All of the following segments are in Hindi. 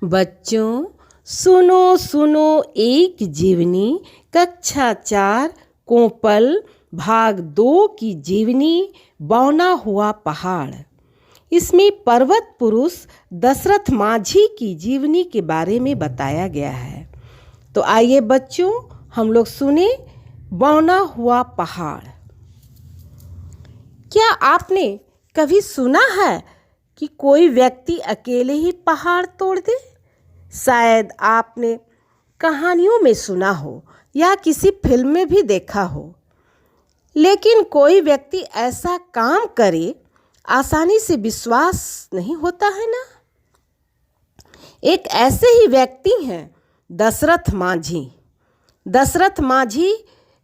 बच्चों सुनो सुनो एक जीवनी कक्षा 4 कोपल भाग 2 की जीवनी बौना हुआ पहाड़। इसमें पर्वत पुरुष दशरथ माझी की जीवनी के बारे में बताया गया है। तो आइए बच्चों हम लोग सुने बौना हुआ पहाड़। क्या आपने कभी सुना है कि कोई व्यक्ति अकेले ही पहाड़ तोड़ दे? शायद आपने कहानियों में सुना हो या किसी फिल्म में भी देखा हो, लेकिन कोई व्यक्ति ऐसा काम करे आसानी से विश्वास नहीं होता है ना। एक ऐसे ही व्यक्ति हैं दशरथ माझी। दशरथ माझी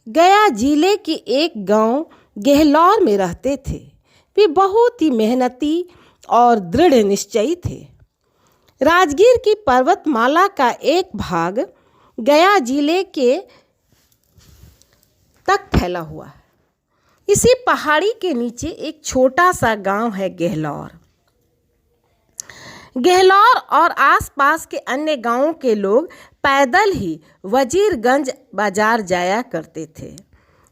गया जिले के एक गांव गहलौर में रहते थे। वे बहुत ही मेहनती और दृढ़ निश्चयी थे। राजगीर की पर्वतमाला का एक भाग गया जिले के तक फैला हुआ है। इसी पहाड़ी के नीचे एक छोटा सा गांव है गहलौर। गहलौर और आसपास के अन्य गांवों के लोग पैदल ही वजीरगंज बाजार जाया करते थे।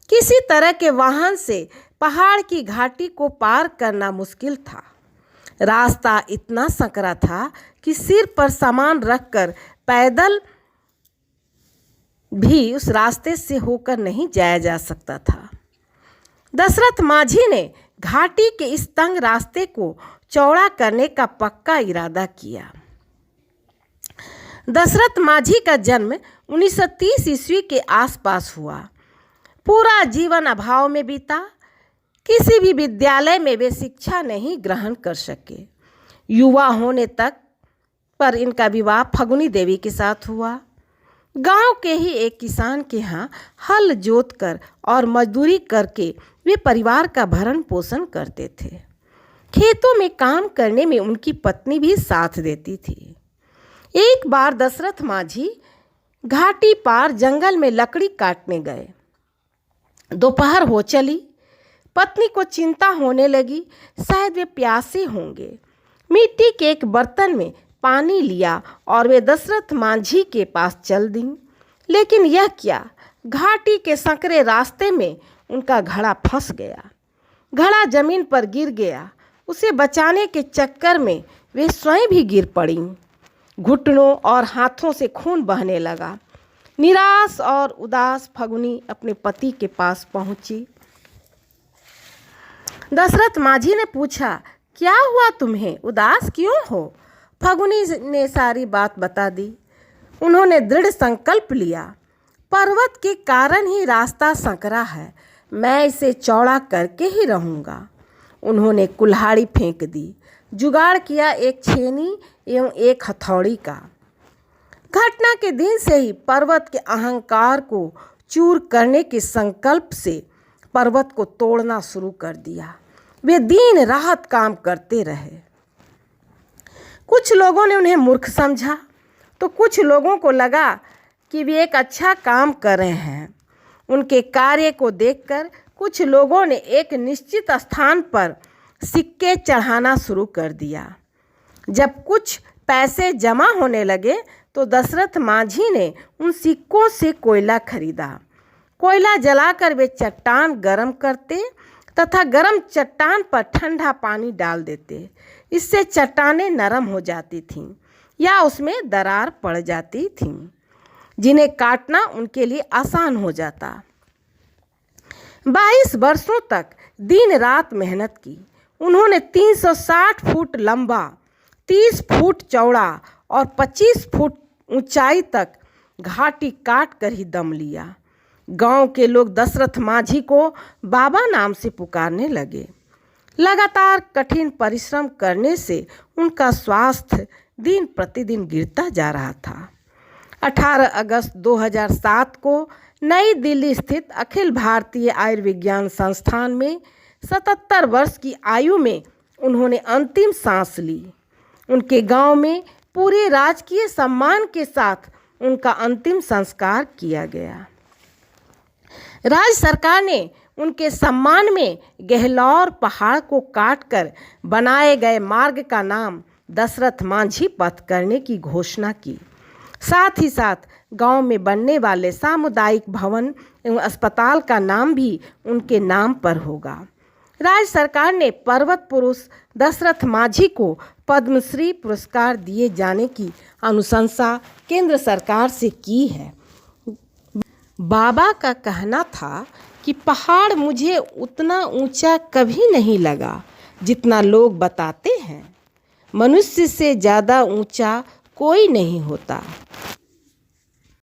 किसी तरह के वाहन से पहाड़ की घाटी को पार करना मुश्किल था। रास्ता इतना संकरा था कि सिर पर सामान रखकर पैदल भी उस रास्ते से होकर नहीं जाया जा सकता था। दशरथ माझी ने घाटी के इस तंग रास्ते को चौड़ा करने का पक्का इरादा किया। दशरथ माझी का जन्म 1930 ईस्वी के आसपास हुआ। पूरा जीवन अभाव में बीता। किसी भी विद्यालय में वे शिक्षा नहीं ग्रहण कर सके। युवा होने तक पर इनका विवाह फगुनी देवी के साथ हुआ। गांव के ही एक किसान के यहाँ हल जोतकर और मजदूरी करके वे परिवार का भरण पोषण करते थे। खेतों में काम करने में उनकी पत्नी भी साथ देती थी। एक बार दशरथ माझी घाटी पार जंगल में लकड़ी काटने गए। दोपहर हो चली। पत्नी को चिंता होने लगी, शायद वे प्यासे होंगे। मिट्टी के एक बर्तन में पानी लिया और वे दशरथ माझी के पास चल दी। लेकिन यह क्या, घाटी के संकरे रास्ते में उनका घड़ा फंस गया। घड़ा जमीन पर गिर गया। उसे बचाने के चक्कर में वे स्वयं भी गिर पड़ी। घुटनों और हाथों से खून बहने लगा। निराश और उदास फगुनी अपने पति के पास पहुंची। दशरथ माझी ने पूछा, क्या हुआ तुम्हें, उदास क्यों हो? फगुनी ने सारी बात बता दी। उन्होंने दृढ़ संकल्प लिया, पर्वत के कारण ही रास्ता संकरा है, मैं इसे चौड़ा करके ही रहूँगा। उन्होंने कुल्हाड़ी फेंक दी। जुगाड़ किया एक छेनी एवं एक हथौड़ी का। घटना के दिन से ही पर्वत के अहंकार को चूर करने के संकल्प से पर्वत को तोड़ना शुरू कर दिया। वे दिन रात काम करते रहे। कुछ लोगों ने उन्हें मूर्ख समझा तो कुछ लोगों को लगा कि वे एक अच्छा काम कर रहे हैं। उनके कार्य को देखकर कुछ लोगों ने एक निश्चित स्थान पर सिक्के चढ़ाना शुरू कर दिया। जब कुछ पैसे जमा होने लगे तो दशरथ माझी ने उन सिक्कों से कोयला खरीदा। कोयला जलाकर वे चट्टान गर्म करते तथा गर्म चट्टान पर ठंडा पानी डाल देते। इससे चट्टानें नरम हो जाती थीं या उसमें दरार पड़ जाती थीं, जिन्हें काटना उनके लिए आसान हो जाता। 22 वर्षों तक दिन रात मेहनत की। उन्होंने 360 फुट लंबा, 30 फुट चौड़ा और 25 फुट ऊंचाई तक घाटी काट कर ही दम लिया। गांव के लोग दशरथ माझी को बाबा नाम से पुकारने लगे। लगातार कठिन परिश्रम करने से उनका स्वास्थ्य दिन प्रतिदिन गिरता जा रहा था। 18 अगस्त 2007 को नई दिल्ली स्थित अखिल भारतीय आयुर्विज्ञान संस्थान में 77 वर्ष की आयु में उन्होंने अंतिम सांस ली। उनके गांव में पूरे राजकीय सम्मान के साथ उनका अंतिम संस्कार किया गया। राज्य सरकार ने उनके सम्मान में गहलौर पहाड़ को काटकर बनाए गए मार्ग का नाम दशरथ मांझी पथ करने की घोषणा की। साथ ही साथ गांव में बनने वाले सामुदायिक भवन एवं अस्पताल का नाम भी उनके नाम पर होगा। राज्य सरकार ने पर्वत पुरुष दशरथ मांझी को पद्मश्री पुरस्कार दिए जाने की अनुशंसा केंद्र सरकार से की है। बाबा का कहना था कि पहाड़ मुझे उतना ऊंचा कभी नहीं लगा जितना लोग बताते हैं। मनुष्य से ज़्यादा ऊंचा कोई नहीं होता।